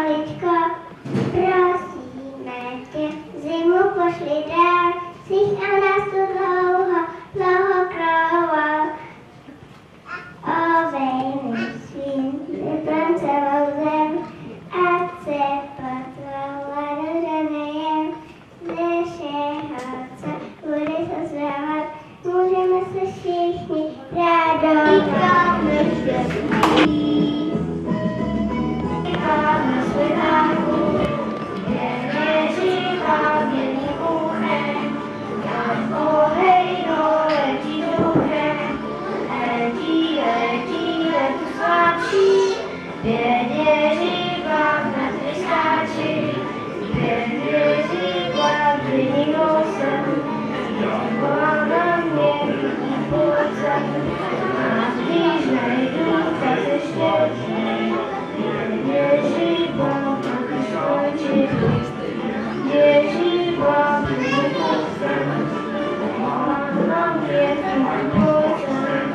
Maličko, prosíme tě, zimu pošli dál, svých a nás tu dlouho, dlouho královal. Ovejmy svým librem celou zem, ať se potvou doženejem. Ze všeho, co bude se zdávat, můžeme se všichni radovat. Říkáme štěstí, říkáme světáku, jen říkám jedním uchem, jak ohejno letí duchem, letí tu sváčí, pěkně říkám na tryskáči, pěkně říkám jedním nosem, říkám na mě vidí pocem, a když najdu, tak se štěstí, pěkně říkám na tryskáči, pěkně říkám jedním nosem, říkám na mě vidí pocem,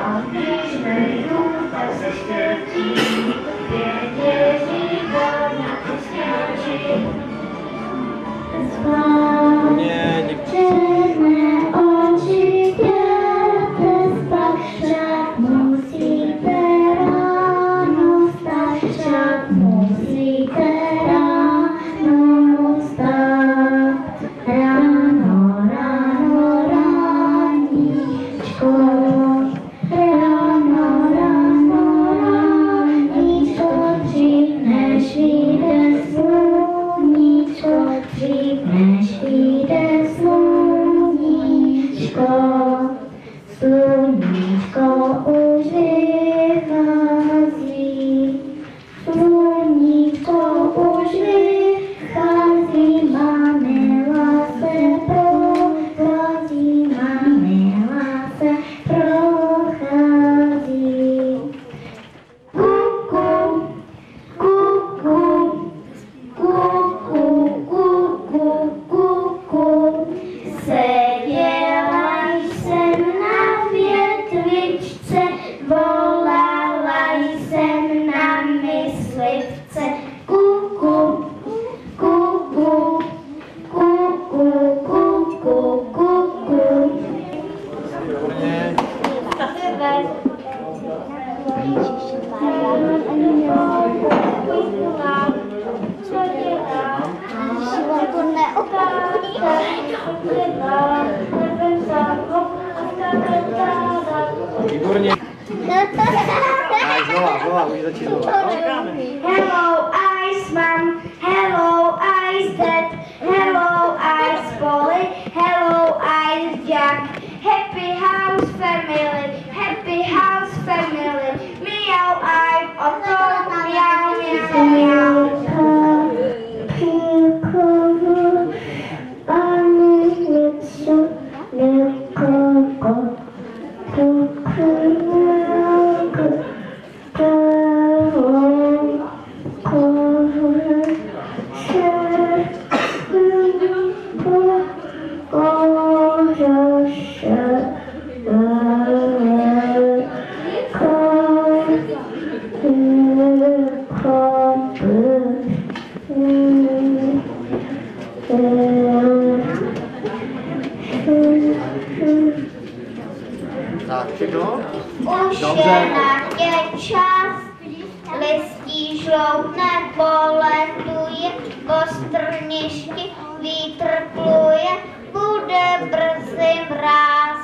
a když najdu, tak se štěstí, pěkně říkám na tryskáči. Černé oči děte spát, však musíte ráno vstát, však musíte ráno vstát. Ráno, ráno, ráníčko, ráno, ráno, ráníčko, dřív než vyjde sluníčko, dřív než vyjde sluníčko, sluníčko už vychází, sluníčko už vychází, Manila se prochází, Manila se prochází. Kuku, kuku, kuku, kuku, kuku, seděla jsem na větvičce, volala jsem na myslivce. Kuku, kuku, kuku, kuku, kuku. Výborně. Znova, už začínala. Hello, Ice Mom. Hello, Ice Dad. Hello, Ice Polly. Hello, Ice Jack. Happy house family. Happy house family. Meow, I'm Otto. Meow, meow, meow. Tak, všechno? Už je na tě čas, listí žloutne, poletuje, po strništi vítr pluje, bude brzy mráz.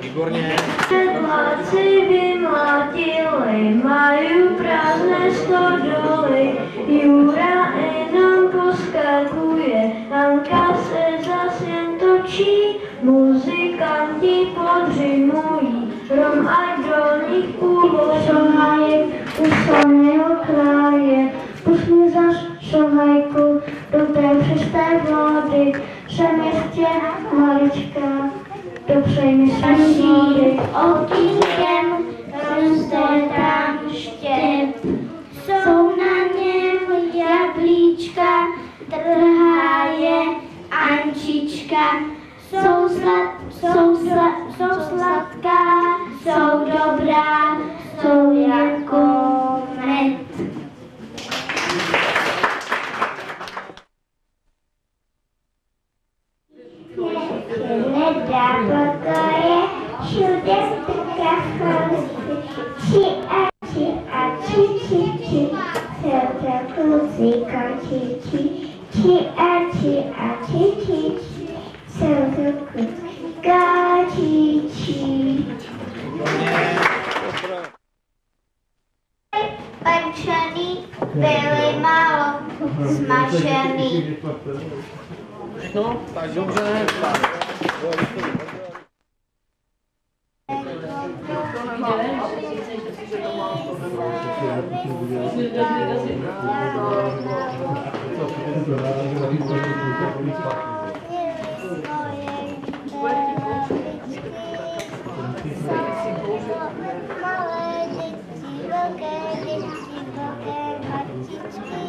Výborně. Sedláci vymlátili, mají prázdné stodoly, Jura jenom poskakuje, Hanka se zas jen točí, muzikanti podřimují, Rom a do nich uvožohají, u samého kraje, pust mi zas šohajku do té přisté vody, přeměstě malička, dopřej mi svačíry, okýnkem roste tam štěp, jsou na něm jablíčka, trhá je Ančička, jsou sladká, jsou dobrá, jsou jako med. penčený, byly málo smažený. No, tak dobře. Malé děti, velké patičky,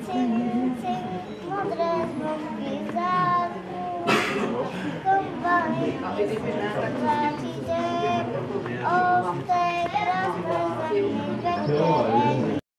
cink, cink, modré zvonky záku, kombany, tváří den, o v té krásné zemi večer.